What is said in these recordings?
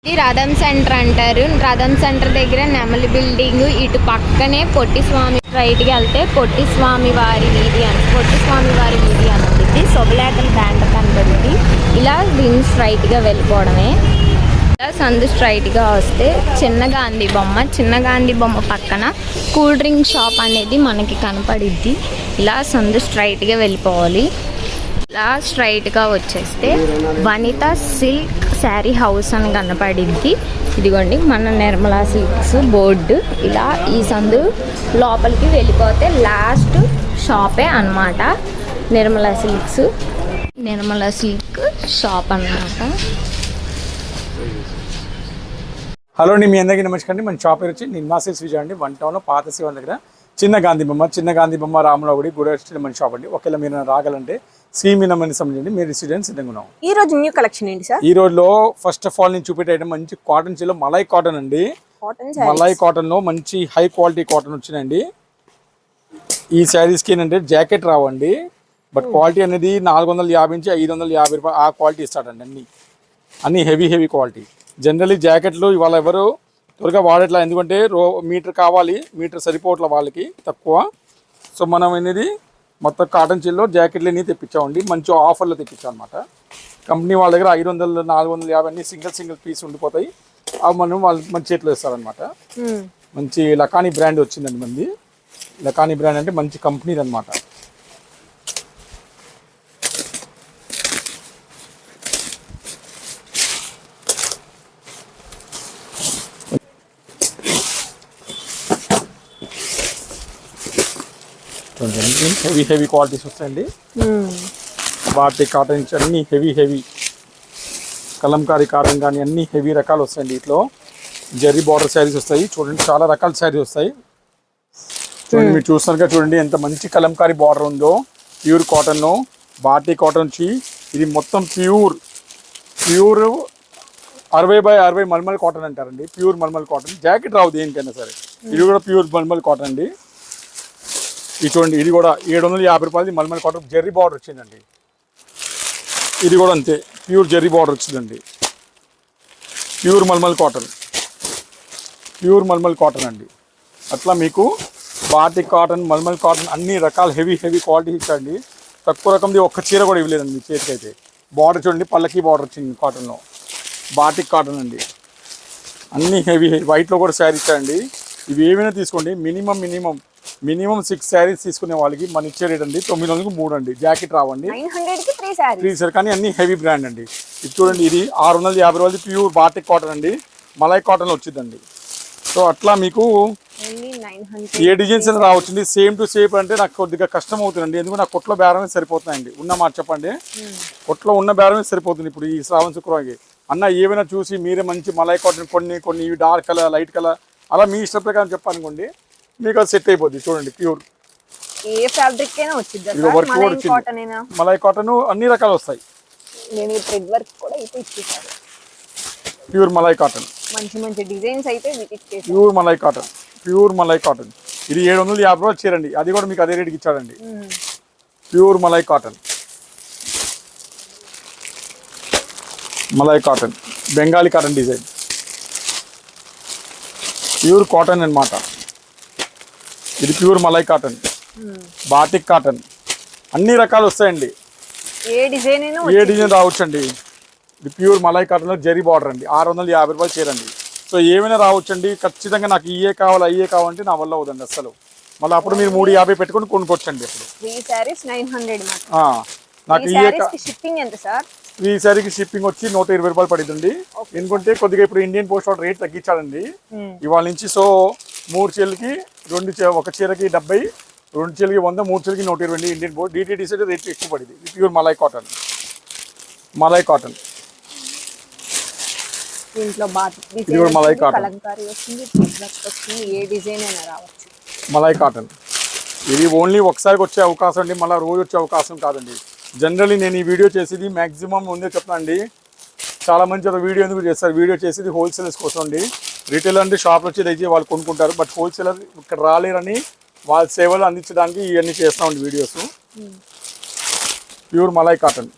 ఇది రథం సెంటర్ అంటారు. రథం సెంటర్ దగ్గర నెమలి బిల్డింగ్, ఇటు పక్కనే పొట్టి స్వామి, రైట్కి వెళ్తే పొట్టి స్వామి వారి వీధి అని, పొట్టి స్వామి వారి వీధి అని ఉంటుంది. శుభలేఖల బ్యాండ్ కనబడింది. ఇలా దీన్ని స్ట్రైట్గా వెళ్ళిపోవడమే. ఇలా సందు స్ట్రైట్గా వస్తే చిన్న గాంధీ బొమ్మ పక్కన కూల్ డ్రింక్ షాప్ అనేది మనకి కనపడిద్ది. ఇలా సందు స్ట్రైట్గా వెళ్ళిపోవాలి. ఇలా స్ట్రైట్గా వచ్చేస్తే వనిత సిల్క్ శారీ హౌస్ అని కనపడిద్ది. ఇదిగోండి మన నిర్మలా సిల్క్స్ బోర్డు. ఇలా ఈ సందు లోపలికి వెళ్ళిపోతే లాస్ట్ షాపే అన్నమాట నిర్మలా సిల్క్ షాప్ అన్నమాట. హలో అండి, మీ అందరికీ నమస్కారం అండి. మన షాప్ పేరు వచ్చి నిర్మలా సిల్క్స్ విజయ్ అండి. 1 టౌన్లో పాత శివ దగ్గర చిన్న గాంధీ బొమ్మ రామరావుడి గుడి మన షాప్ అండి. ఒకవేళ మీరు రాగలంటే సీమినమని సంబంధించి మీరు రెసిడెన్స్ సిద్ధంగా ఉన్నాం. ఈ రోజు న్యూ కలెక్షన్ ఏంటి సార్? ఈ రోజులో ఫస్ట్ ఆఫ్ ఆల్ నేను చూపెట్టే ఐటమ్ మంచి కాటన్ చీరలో మలై కాటన్ అండి. మలై కాటన్ లో మంచి హై క్వాలిటీ కాటన్ వచ్చినాయండి. ఈ శారీస్కి ఏంటంటే జాకెట్ రావండి, బట్ క్వాలిటీ అనేది 450 నుంచి 550 రూపాయలు ఆ క్వాలిటీ ఇస్తాడండి. అన్ని హెవీ క్వాలిటీ. జనరల్లీ జాకెట్లు ఇవాళ ఎవరు త్వరగా వాడట్లా, ఎందుకంటే మీటర్ కావాలి, మీటర్ సరిపోవట్ల వాళ్ళకి తక్కువ. సో మనం అనేది మొత్తం కాటన్ చీరలో జాకెట్లు అన్నీ తెప్పించామండి. మంచి ఆఫర్లో తెప్పించాం అనమాట. కంపెనీ వాళ్ళ దగ్గర 500, 450 అన్ని సింగిల్ పీస్ ఉండిపోతాయి. అవి మనం వాళ్ళకి మంచి చేతిలో ఇస్తారనమాట. మంచి లకానీ బ్రాండ్ వచ్చిందండి మంది. లకానీ బ్రాండ్ అంటే మంచి కంపెనీది అనమాట. హెవీ క్వాలిటీస్ వస్తాయండి. వాటి కాటన్ అన్ని హెవీ కలంకారీ కాటన్ కానీ అన్ని హెవీ రకాలు వస్తాయండి. వీటిలో జరీ బార్డర్ శారీస్ వస్తాయి. చూడండి చాలా రకాల శారీస్ వస్తాయి. చూడండి, మీరు చూస్తున్నారుగా, చూడండి ఎంత మంచి కలంకారీ బార్డర్ ఉందో. ప్యూర్ కాటన్లో బాటిక్ కాటన్ వచ్చి ఇది మొత్తం ప్యూర్ 60/60 మల్మల్ కాటన్ అంటారండి. Pure mulmul cotton. జాకెట్ రావు దేనికైనా సరే. ఇది కూడా ప్యూర్ మల్మల్ కాటన్ అండి. ఇది చూడండి, ఇది కూడా 750 రూపాయలది మల్మల్ కాటన్ జెర్రీ బార్డర్ వచ్చిందండి. ఇది కూడా అంతే ప్యూర్ జెర్రీ బార్డర్ వచ్చిందండి. ప్యూర్ మల్మల్ కాటన్ అండి. అట్లా మీకు బాటిక్ కాటన్, మల్మల్ కాటన్ అన్ని రకాల హెవీ క్వాలిటీ ఇచ్చండి. తక్కువ రకంది ఒక్క చీర కూడా ఇవ్వలేదండి మీ చేతికి అయితే. బార్డర్ చూడండి, పల్లకి బార్డర్ వచ్చింది కాటన్లో. బాటిక్ కాటన్ అండి. అన్ని హెవీ వైట్లో కూడా శారీ ఇచ్చాయండి. ఇవి ఏమైనా తీసుకోండి, మినిమం 6 శారీస్ తీసుకునే వాళ్ళకి మన ఇచ్చే రేట్ అండి 900కి 3 అండి. జాకెట్ రావండి, 3 సార్, కానీ అన్ని హెవీ బ్రాండ్ అండి. ఇది చూడండి, ఇది 650 రూపాయలది ప్యూర్ బాటిక్ కాటన్ అండి. మలై కాటన్ వచ్చిందండి. సో అట్లా మీకు ఏ డిజైన్స్ అయినా రావచ్చండి. సేమ్ టు సేమ్ అంటే నాకు కొద్దిగా కష్టం అవుతుందండి, ఎందుకంటే నాకు కొట్లో బేరమే సరిపోతున్నాయండి. ఉన్న మాట చెప్పండి, కొట్లో ఉన్న బేరమే సరిపోతుంది. ఇప్పుడు ఈ శ్రావణ శుక్రవారికి అన్న ఏమైనా చూసి మీరే మంచి మలై కాటన్ కొన్ని డార్క్ కలర్, లైట్ కలర్, అలా మీ ఇష్ట ప్రకారం చెప్పాలనుకోండి, మీకు అది సెట్ అయిపోద్ది. చూడండి, ప్యూర్ ఏ ఫ్యాబ్రిక్ అయినా వచ్చింది. వర్క్ కూడా వచ్చింది. మలై కాటన్ అన్ని రకాలు వస్తాయి. థ్రెడ్ వర్క్ కూడా అయితే ఇచ్చేసారు. ప్యూర్ మలై కాటన్, మంచి డిజైన్స్ అయితే ప్యూర్ మలై కాటన్. ఇది 750 రూపాయలు చీరండి. అది కూడా మీకు అదే రేట్కి ఇచ్చాడండి. Pure malai cotton, Bengali cotton design. Pure cotton అన్నమాట. ఇది pure malai cotton, batik cotton అన్ని రకాలు వస్తాయండి. ఏ డిజైన్ రావచ్చండి. ఇది ప్యూర్ మలై కాటన్లో జరీ బార్డర్ అండి. 650 రూపాయలు చీరండి. సో ఏమైనా రావచ్చండి. ఖచ్చితంగా నాకు అయ్యే కావాలంటే నా వల్ల అవుదండి అసలు. మళ్ళీ అప్పుడు మీరు 350 పెట్టుకొని కొనుక్కొచ్చండి. అప్పుడు 3 సారీస్ 900. నాకు షిప్పింగ్ ఎంత సార్? 3 సారీకి షిప్పింగ్ వచ్చి 120 రూపాయలు పడుతుంది. ఎందుకంటే కొద్దిగా ఇప్పుడు ఇండియన్ పోస్ట్ వాడు రేట్ తగ్గించాడండి ఇవాళ నుంచి. సో 3 చీరలకి ఒక చీరకి 70, 2 చీరలకి 100, 3 చీరలకి 120 ఇండియన్ పోస్ట్. DTDC రేట్ ఎక్కువ పడింది. ఇది ప్యూర్ మలై కాటన్. దీంట్లో ఇది కూడా మలై కాటన్, ఏ డిజైన్ అయినా రావచ్చు. మలై కాటన్. ఇది ఓన్లీ ఒకసారికి వచ్చే అవకాశం అండి, మళ్ళీ రోజు వచ్చే అవకాశం కాదండి. జనరల్లీ నేను ఈ వీడియో చేసేది మ్యాక్సిమం ముందే చెప్తాను అండి. చాలా మంది వీడియో ఎందుకు చేస్తారు, వీడియో చేసేది హోల్సేలర్స్ కోసం అండి. రిటైలర్ అంటే షాప్లో వచ్చి దయచేసి వాళ్ళు కొనుక్కుంటారు, బట్ హోల్సేలర్ ఇక్కడ రాలేరని వాళ్ళ సేవలు అందించడానికి ఇవన్నీ చేస్తామండి videos. Pure malai cotton.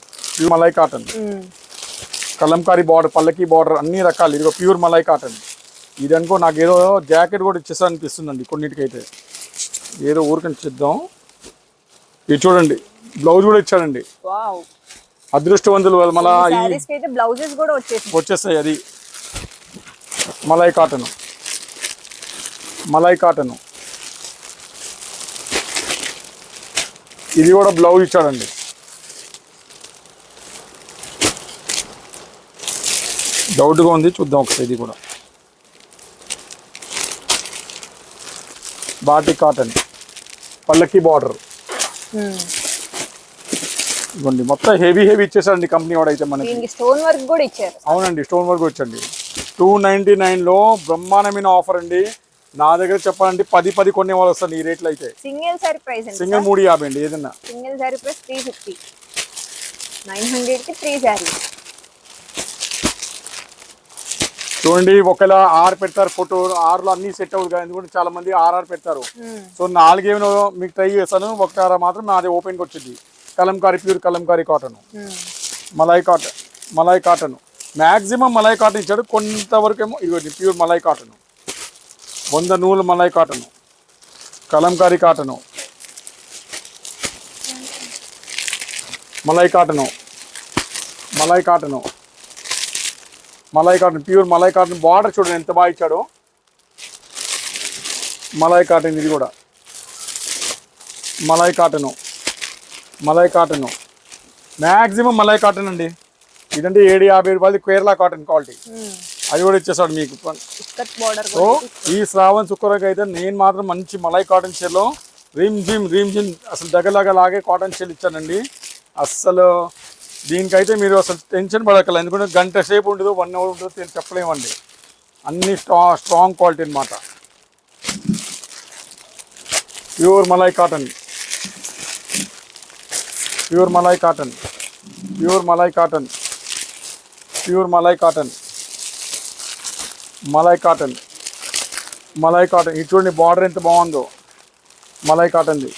Kalamkari border, పల్లకి బార్డర్ అన్ని రకాలు. ఇదిగో ప్యూర్ మలై కాటన్. ఇది అనుకో నాకు ఏదో జాకెట్ కూడా ఇచ్చేసా అనిపిస్తుందండి కొన్నిటికైతే. ఏదో ఊరికని చేద్దాం. ఇది చూడండి, బ్లౌజ్ కూడా ఇచ్చాడండి. వావ్, అదృష్టవంతులు మళ్ళా ఈ సారీస్ కి అయితే బ్లౌజెస్ కూడా వచ్చేస్తాయి. అది మలై కాటన్, మలై కాటన్. ఇది కూడా బ్లౌజ్ ఇచ్చాడండి. డౌట్గా ఉంది, చూద్దాం ఒకసారి. ఇది కూడా బాటిక్ కాటన్, పల్లకి బార్డర్. ఇవ్వండి, మొత్తం హెవీ ఇచ్చేసాడండి కంపెనీ వాడైతే మనకి. దీనికి స్టోన్ వర్క్ కూడా ఇచ్చారు. అవునండి, స్టోన్ వర్క్ వచ్చండి. 299లో బ్రహ్మాండమైన ఆఫర్ అండి. నా దగ్గర చెప్పాలంటే 10 కొనే వాళ్ళు వస్తారు ఈ రేట్లో అయితే. సింగిల్ సారీ ప్రైస్ సింగిల్ 350 అండి ఏదన్నా. Single sorry price 350. 900 కి 3 సారీ. చూడండి, ఒకవేళ 6 పెడతారు ఫోటో, 6లో అన్ని సెట్ అవ్వదు కదా, ఎందుకంటే చాలా మంది 6 పెడతారు. సో 4 ఏమో మీకు ట్రై చేస్తాను, 1 మాత్రం నాది ఓపెన్కి వచ్చింది. Kalamkari, pure Kalamkari cotton, malai cotton, malai cotton. Maximum malai cotton ఇచ్చాడు. కొంతవరకు ఏమో ఇదిగోండి ప్యూర్ మలై కాటన్, 100 నూలు malai cotton, Kalamkari cotton, malai cotton, malai cotton, malai cotton, pure malai cotton. Border చూడండి ఎంత బాగా ఇచ్చాడో. మలై కాటన్, ఇది కూడా malai cotton, malai cotton. Maximum malai cotton అండి. ఇదంటే 750 రూపాయలు కేరళ కాటన్ క్వాలిటీ. అది కూడా ఇచ్చేసాడు మీకు. సో ఈ శ్రావణ్ శుక్రవారం అయితే నేను మాత్రం మంచి మలై కాటన్ చీరలో రిమ్ జిమ్ అసలు దగ్గరలాగా లాగే కాటన్ చీరలు ఇచ్చానండి. అస్సలు దీనికైతే మీరు అసలు టెన్షన్ పడక్కర్లేదు, ఎందుకంటే గంట సేపు ఉండదు, 1 అవర్ ఉంటుందో చెప్పలేమండి. అన్ని స్ట్రాంగ్ క్వాలిటీ అనమాట. Pure malai cotton, pure malai cotton, pure malai cotton, pure malai cotton, malai cotton, malai cotton. ఇది చూడండి బార్డర్ ఎంత బాగుందో, మలై కాటన్ది.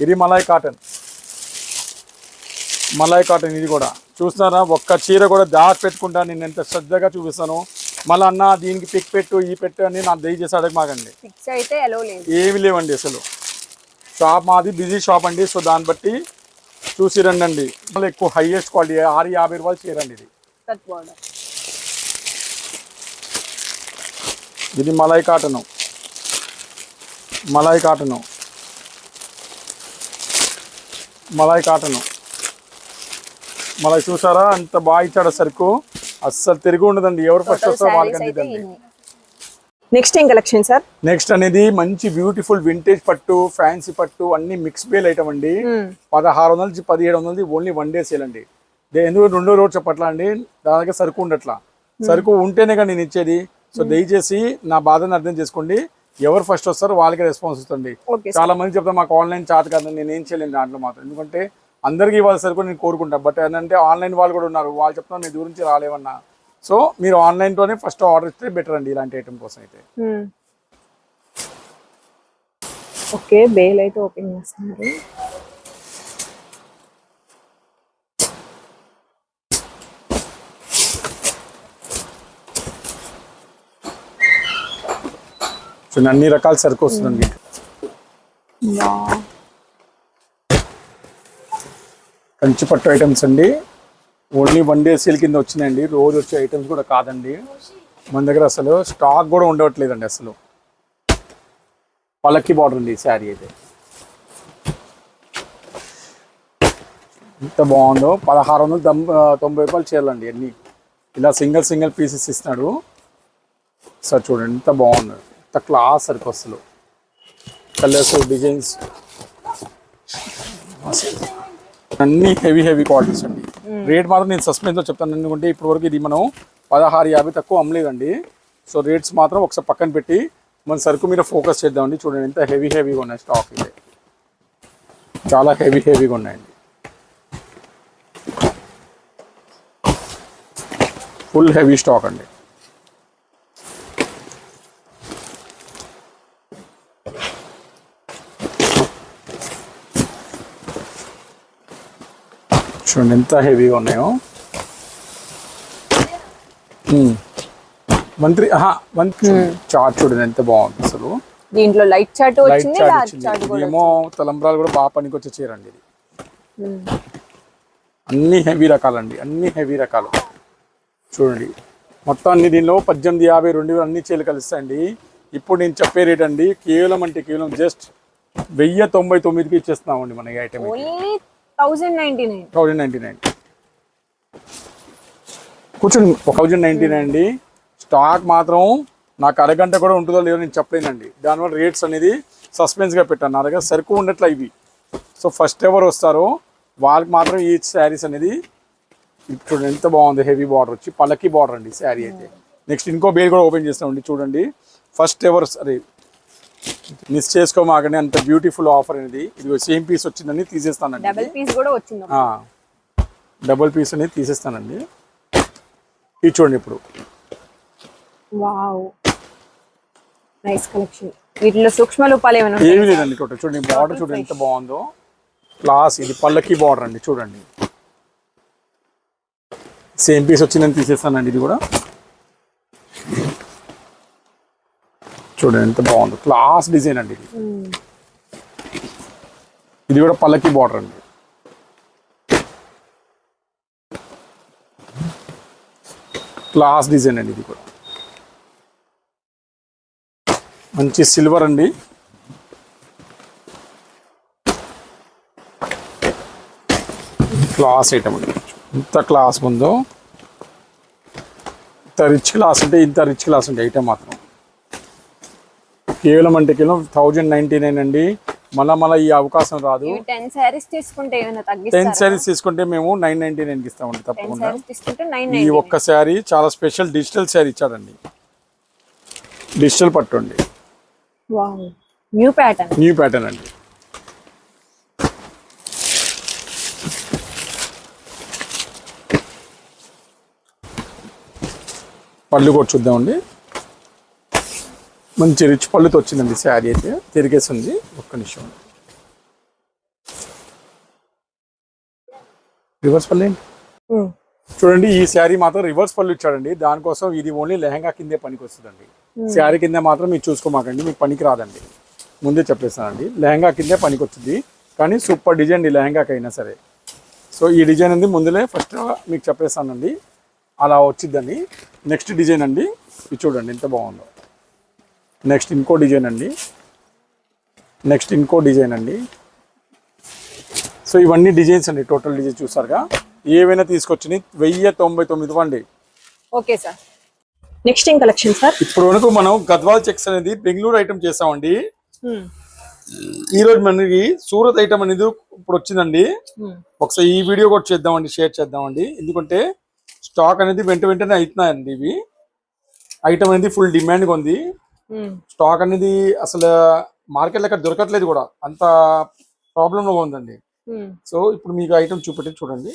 ఇది మలై కాటన్, మలై కాటన్. ఇది కూడా చూస్తున్నారా, ఒక్క చీర కూడా దాచి పెట్టుకుంటా నేను ఎంత శ్రద్ధగా చూపిస్తాను. మళ్ళీ అన్న దీనికి పిక్ పెట్టు, ఈ పెట్టు అని నాకు దయచేసి అడగమాకండి. ఏమి లేవండి అసలు. షాప్ మాది బిజీ షాప్ అండి. సో దాన్ని బట్టి చూసి రండి. మళ్ళీ ఎక్కువ హైయెస్ట్ క్వాలిటీ 650 రూపాయలు చీరండి ఇది. ఇది malai cotton, malai cotton, malai cotton. Malai చూసారా అంత బాగా ఇచ్చాడు సరుకు. అస్సలు తిరిగి ఉండదండి, ఎవరు ఫస్ట్ వస్తారో వాళ్ళకి అందిదండి. నెక్స్ట్ ఏం కలెక్షన్ సార్? నెక్స్ట్ అనేది మంచి బ్యూటిఫుల్ వింటేజ్ పట్టు, ఫ్యాన్సీ పట్టు అన్ని మిక్స్ బేల్ ఐటమ్ అండి. 1600 నుంచి 1700 ఓన్లీ 1 డే సేల్ అండి. ఎందుకంటే 2వ రోజు చెప్పట్లా అండి, దాని దగ్గర సరుకు ఉండట్లా. సరుకు ఉంటేనే కానీ నేను ఇచ్చేది. సో దయచేసి నా బాధను అర్థం చేసుకోండి. ఎవరు ఫస్ట్ వస్తారో వాళ్ళకి రెస్పాన్స్ ఇస్తుంది. చాలా మంది చెప్తారు మాకు ఆన్లైన్ చార్ట్ కాదని, నేను ఏం చేయలేను దాంట్లో మాత్రం. ఎందుకంటే అందరికీ ఇవ్వాలి సరుకు నేను కోరుకుంటాను. బట్ ఏంటంటే ఆన్లైన్ వాళ్ళు కూడా ఉన్నారు, వాళ్ళు చెప్తున్నారు మీ గురించి రాలేవన్నా. సో మీరు ఆన్లైన్లోనే ఫస్ట్ ఆర్డర్ ఇస్తే బెటర్ అండి ఇలాంటి ఐటమ్ కోసం అయితే. ఓకే, బేల్ అయితే ఓపెన్ చేస్తున్నారు. అన్ని రకాల సరుకు వస్తుందండి. కంచి పట్టు ఐటమ్స్ అండి. ఓన్లీ 1 డే సేల్ కింద వచ్చినాయండి. రోజు వచ్చే ఐటమ్స్ కూడా కాదండి. మన దగ్గర అసలు స్టాక్ కూడా ఉండవట్లేదండి అసలు. పల్లకి బార్డర్ అండి ఈ శారీ అయితే. ఎంత బాగుందో. 1690 రూపాయలు చీరలండి అన్నీ. ఇలా సింగిల్ పీసెస్ ఇస్తున్నాడు సార్. చూడండి ఎంత బాగుంది, ఎంత క్లాస్ సరుకు అసలు. కలర్స్, డిజైన్స్ అన్నీ హెవీ క్వాలిటీస్ అండి. రేట్ మాత్రం నేను సస్పెన్స్లో చెప్తాను, ఎందుకంటే ఇప్పటి వరకు ఇది మనం 1650 తక్కువ అమ్మలేదండి. సో రేట్స్ మాత్రం ఒకసారి పక్కన పెట్టి మన సరుకు మీద ఫోకస్ చేద్దామండి. చూడండి ఎంత హెవీగా ఉన్నాయి స్టాక్. ఇది చాలా హెవీగా ఉన్నాయండి. ఫుల్ హెవీ స్టాక్ అండి. చూడండి ఎంత హెవీగా ఉన్నాయో. మంత్రి చార్ట్ చూడండి ఎంత బాగుంది అసలు. దీంట్లో లైట్ చార్ట్ లైట్ వచ్చింది, చార్ట్ డార్క్ వచ్చింది. చార్ట్ కూడా ఏమో తలంబ్రాలు కూడా బాగా పనికి వచ్చే చీర అండి ఇది. వచ్చింది. అన్ని హెవీ రకాలండి, అన్ని హెవీ రకాలు చూడండి. మొత్తం అన్ని దీనిలో 1850 2000 అన్ని చీరలు కలుస్తాయండి. ఇప్పుడు నేను చెప్పే రేట్ అండి కేవలం అంటే కేవలం జస్ట్ 1099కి ఇచ్చేస్తున్నామండి మన ఈ ఐటమ్. ఓన్లీ 1099. 1099 కూర్చోండి. 1099 అండి. స్టాక్ మాత్రం నాకు అరగంట కూడా ఉంటుందో లేదో నేను చెప్పలేనండి. దానివల్ల రేట్స్ అనేది సస్పెన్స్గా పెట్టాను. నా దగ్గర సరుకు ఉండట్లే ఇవి. సో ఫస్ట్ ఎవరు వస్తారో వాళ్ళకి మాత్రం ఈ శారీస్ అనేది చూడండి ఎంత బాగుంది. హెవీ బార్డర్ వచ్చి పల్లకి బార్డర్ అండి శారీ అయితే. నెక్స్ట్ ఇంకో బేర్ కూడా ఓపెన్ చేస్తామండి చూడండి. ఫస్ట్ ఎవర్ సరే మిస్ చేసుకోమాకండి, అంత బ్యూటిఫుల్ ఆఫర్ అనేది. ఇది సేమ్ పీస్ వచ్చిందని తీసేస్తానండి. డబుల్ పీస్ కూడా వచ్చింది. డబుల్ పీస్ అనేది తీసేస్తానండి. ఇది చూడండి ఇప్పుడు. Wow, nice collection. వీటిలో సూక్ష్మ రూపాలు ఏమైనా ఏమీ లేదండి. టోటల్ చూడండి బార్డర్ చూడండి ఎంత బాగుందో. క్లాస్ ఇది పల్లకి బార్డర్ అండి చూడండి. సేమ్ పీస్ వచ్చిందని తీసేస్తానండి. ఇది కూడా చూడండి ఎంత బాగుందో. క్లాస్ డిజైన్ అండి ఇది. ఇది కూడా పల్లకి బార్డర్ అండి. క్లాస్ డిజైన్ అండి ఇది కూడా. మంచి సిల్వర్ అండి. క్లాస్ ఐటమ్ అండి. ఇంత క్లాస్ ఉందో, ఇంత రిచ్ క్లాస్ అంటే ఇంత రిచ్ క్లాస్ అండి ఐటమ్ మాత్రం. కేవలం అంటే కేవలం 1099 అండి. మళ్ళా ఈ అవకాశం రాదు. 10 సారీస్ తీసుకుంటే ఏమైనా 10 తగ్గిస్తారా? శారీస్ తీసుకుంటే మేము 999కి ఇస్తామండి 10 తప్పకుండా. సారీస్ తీసుకుంటే ఈ 999. ఒక్క శారీ చాలా స్పెషల్ డిజిటల్ శారీ ఇచ్చాడండి. డిజిటల్ పట్టు అండి. Wow, new pattern. New pattern అండి. పళ్ళు కూడా చూద్దామండి. మంచి రిచ్ పళ్ళుతో వచ్చిందండి శారీ అయితే. తిరిగేసింది. ఒక్క నిమిషం. రివర్స్ పళ్ళు ఏంటి చూడండి. ఈ శారీ మాత్రం రివర్స్ పళ్ళు ఇచ్చాడండి. దానికోసం ఇది ఓన్లీ లెహంగా కిందే పనికి వస్తుందండి. శారీ కింద మాత్రం మీరు చూసుకోమాకండి, మీకు పనికి రాదండి. ముందే చెప్పేస్తానండి. లెహంగా కిందే పనికి వచ్చింది. కానీ సూపర్ డిజైన్ అండి లెహంగాకి అయినా సరే. సో ఈ డిజైన్ అండి ముందులే ఫస్ట్ మీకు చెప్పేస్తానండి. అలా వచ్చిద్దండి. నెక్స్ట్ డిజైన్ అండి. ఇది చూడండి ఎంత బాగుందో. నెక్స్ట్ ఇంకో డిజైన్ అండి. నెక్స్ట్ ఇంకో డిజైన్ అండి. సో ఇవన్నీ డిజైన్స్ అండి. టోటల్ డిజైన్ చూసారుగా. ఏవైనా తీసుకొచ్చి 1099 అండి. Okay sir. నెక్స్ట్ ఏం కలెక్షన్ సార్? ఇప్పుడు వరకు మనం గద్వాల్ చెక్స్ అనేది బెంగళూరు ఐటమ్ చేసామండి. ఈ రోజు మనకి సూరత్ ఐటమ్ అనేది ఇప్పుడు వచ్చిందండి. ఒకసారి ఈ వీడియో కూడా చేద్దామండి, షేర్ చేద్దామండి. ఎందుకంటే స్టాక్ అనేది వెంటనే అవుతున్నాయండి. ఇవి ఐటమ్ అనేది ఫుల్ డిమాండ్గా ఉంది. స్టాక్ అనేది అసలు మార్కెట్లో ఎక్కడ దొరకట్లేదు కూడా, అంత ప్రాబ్లంలో ఉందండి. సో ఇప్పుడు మీకు ఐటమ్ చూపెట్టి చూడండి.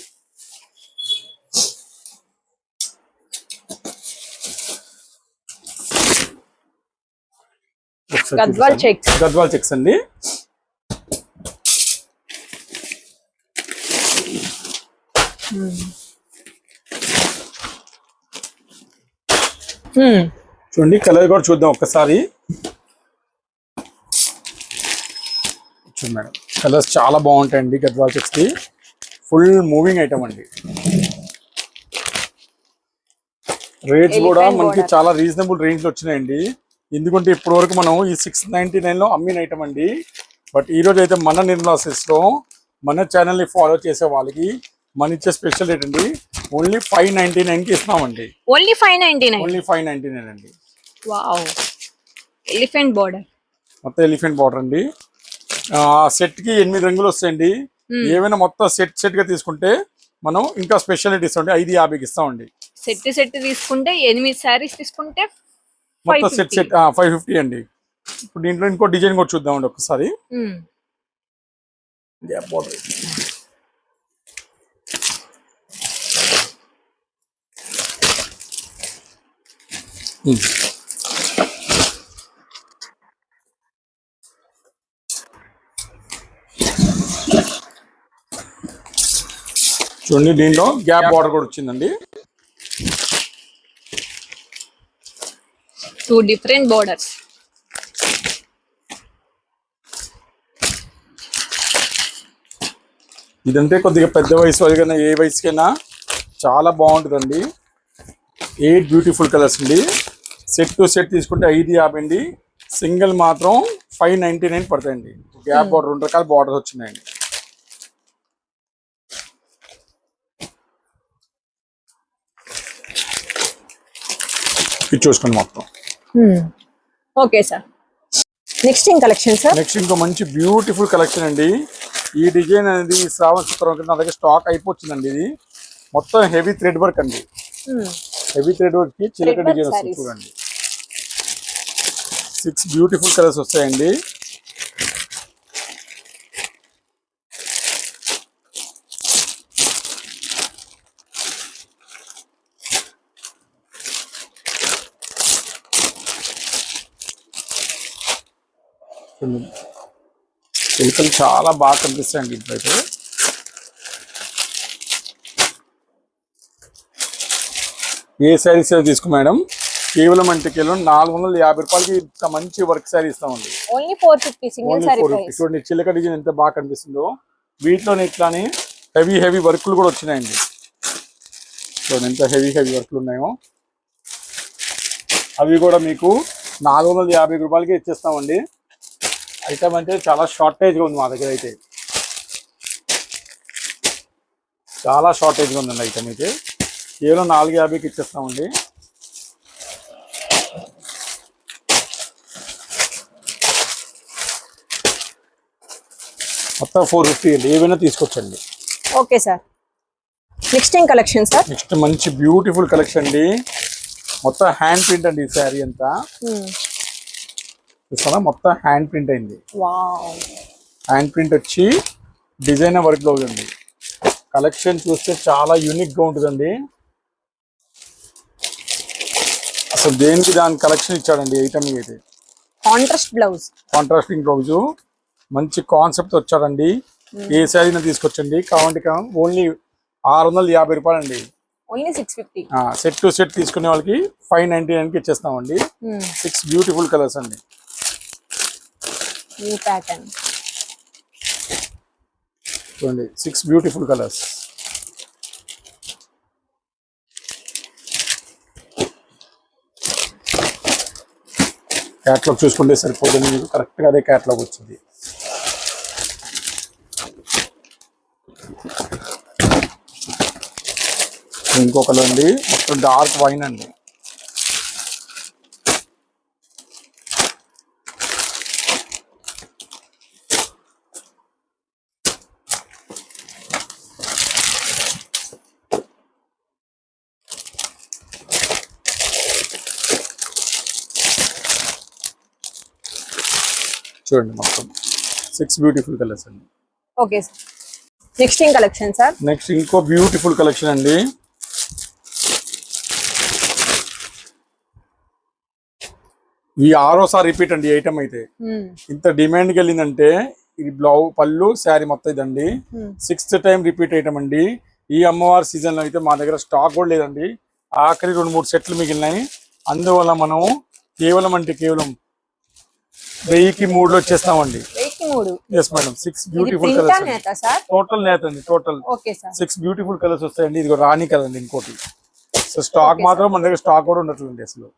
గద్వాల్ చెక్స్. గద్వాల్ చెక్స్ అండి. చూడండి కలర్ కూడా చూద్దాం ఒక్కసారి. చూడండి మేడం, కలర్స్ చాలా బాగుంటాయండి గద్వాల్ చెక్స్ కి. ఫుల్ మూవింగ్ ఐటమ్ అండి. రేట్స్ కూడా మనకి చాలా రీజనబుల్ రేంజ్ లో వచ్చినాయండి. ఎందుకంటే ఇప్పటి వరకు మనం ఈ 699 లో అమ్మిన ఐటమ్ అండి. బట్ ఈ రోజు అయితే మన నిర్మలా సిల్క్స్ లో మన ఛానల్ ని ఫాలో చేసే వాళ్ళకి మన ఇచ్చే స్పెషల్ రేట్ అండి. ఓన్లీ 599 కి ఇస్తున్నామండి. ఓన్లీ 599. ఓన్లీ 599 అండి. Wow, elephant border. మొత్తం ఎలిఫెంట్ బార్డర్ అండి. సెట్ కి 8 రంగులు వస్తాయండి. ఏమైనా మొత్తం సెట్ గా తీసుకుంటే మనం ఇంకా స్పెషాలిటీ ఇస్తామండి. 550కి ఇస్తామండి. సెట్ తీసుకుంటే 8 సారీస్ తీసుకుంటే మొత్తం సెట్ 550 అండి. ఇప్పుడు దీంట్లో ఇంకో డిజైన్ కూడా చూద్దామండి ఒకసారి. చూడండి దీంట్లో గ్యాప్ బార్డర్ కూడా వచ్చిందండి. Two different borders. ఇదంటే కొద్దిగా పెద్ద వయసు వాళ్ళకైనా ఏ వయసుకైనా చాలా బాగుంటుందండి. 8 బ్యూటిఫుల్ కలర్స్ అండి. సెట్ టు సెట్ తీసుకుంటే 550 అండి. సింగిల్ మాత్రం 599 పడతాయండి. గ్యాప్ బార్డర్ 2 రకాల బార్డర్స్ వచ్చినాయండి. ఇది చూసుకోండి మొత్తం. Okay sir. నెక్స్ట్ ఏం కలెక్షన్ సార్? నెక్స్ట్ ఇంకో మంచి బ్యూటిఫుల్ కలెక్షన్ అండి. ఈ డిజైన్ అనేది శ్రావణ శుక్రవారం కింద అలాగే స్టాక్ అయిపోతుందండి. ఇది మొత్తం హెవీ థ్రెడ్ వర్క్ అండి. హెవీ థ్రెడ్ వర్క్ కి చిలక డిజైన్ వస్తుంది చూడండి. 6 బ్యూటిఫుల్ కలర్స్ వస్తాయండి. చిలుకలు చాలా బాగా కనిపిస్తాయండి ఇప్పుడైతే. ఏ శారీస్ తీసుకో మేడం, కేవలం అంటే కేవలం 450 రూపాయలకి ఇంత మంచి వర్క్ శారీ ఇస్తామండి. Only 450 single sorry price. చూడండి చిలక డిజైన్ ఎంత బాగా కనిపిస్తుందో. వీటిలోనే ఇట్లానే హెవీ హెవీ వర్క్లు కూడా వచ్చినాయండి. చూడండి ఎంత హెవీ హెవీ వర్క్లు ఉన్నాయో. అవి కూడా మీకు 450 రూపాయలకి ఇచ్చేస్తామండి. ఐటమ్ అంటే చాలా షార్టేజ్గా ఉంది మా దగ్గర అయితే. చాలా షార్టేజ్గా ఉందండి ఐటమ్ అయితే. కేవలం 450కి ఇచ్చేస్తామండి. మొత్తం 450 అండి. ఏవైనా తీసుకొచ్చండి. Okay sir. నెక్స్ట్ ఏం కలెక్షన్ సార్? నెక్స్ట్ మంచి బ్యూటిఫుల్ కలెక్షన్ అండి. మొత్తం హ్యాండ్ ప్రింట్ అండి. ఈ శారీ అంతా చూస్తారా, మొత్తం హ్యాండ్ ప్రింట్ అయింది. హ్యాండ్ ప్రింట్ వచ్చి డిజైనర్ వర్క్ లో ఉంది. కలెక్షన్ చూస్తే చాలా యూనిక్ గా ఉంటుందండి. అసలు దేనికి దాని కలెక్షన్ ఇచ్చాడండి ఐటమ్ అయితే. కాంట్రాస్ట్ బ్లౌజ్, కాంట్రాస్టింగ్ బ్లౌజ్, మంచి కాన్సెప్ట్ వచ్చాడండి. ఏ శారీని తీసుకొచ్చండి. కావండి ఓన్లీ 650 రూపాయలు అండి. ఓన్లీ 650. సెట్ టు సెట్ తీసుకునే వాళ్ళకి 599కి ఇచ్చేస్తామండి. 6 బ్యూటిఫుల్ కలర్స్ అండి. న్యూ ప్యాటర్న్ చూడండి. 6 బ్యూటిఫుల్ కలర్స్. క్యాట్లాగ్ చూసుకుంటే సరిపోతుంది మీకు. కరెక్ట్గా అదే క్యాట్లాగ్ వచ్చింది. ఇంకో కలర్ అండి, మొత్తం డార్క్ వైన్ అండి. చూడండి మొత్తం 6 బ్యూటిఫుల్ కలర్స్ అండి. Okay sir. నెక్స్ట్ ఏం కలెక్షన్ సార్? నెక్స్ట్ ఇంకో బ్యూటిఫుల్ కలెక్షన్ అండి. ఈ 6వసారి రిపీట్ అండి ఐటమ్ అయితే. ఇంత డిమాండ్కి వెళ్ళిందంటే ఇది బ్లౌజ్ పళ్ళు శారీ మొత్తం ఇదండి. 6th టైం రిపీట్ ఐటమ్ అండి. ఈ అమ్మవారి సీజన్ లో అయితే మా దగ్గర స్టాక్ కూడా లేదండి. ఆఖరి 2-3 సెట్లు మిగిలినాయి. అందువల్ల మనం కేవలం అంటే కేవలం 1000కి 3 వచ్చేస్తామండి. 1000కి 3. Yes madam. 6 beautiful colours. Total నేత అండి. టోటల్ 6 బ్యూటిఫుల్ కలర్స్ వస్తాయండి. ఇది రాణి కలర్ అండి ఇంకోటి. సో స్టాక్ మాత్రం మన దగ్గర స్టాక్ కూడా ఉండట్లేదు అసలు.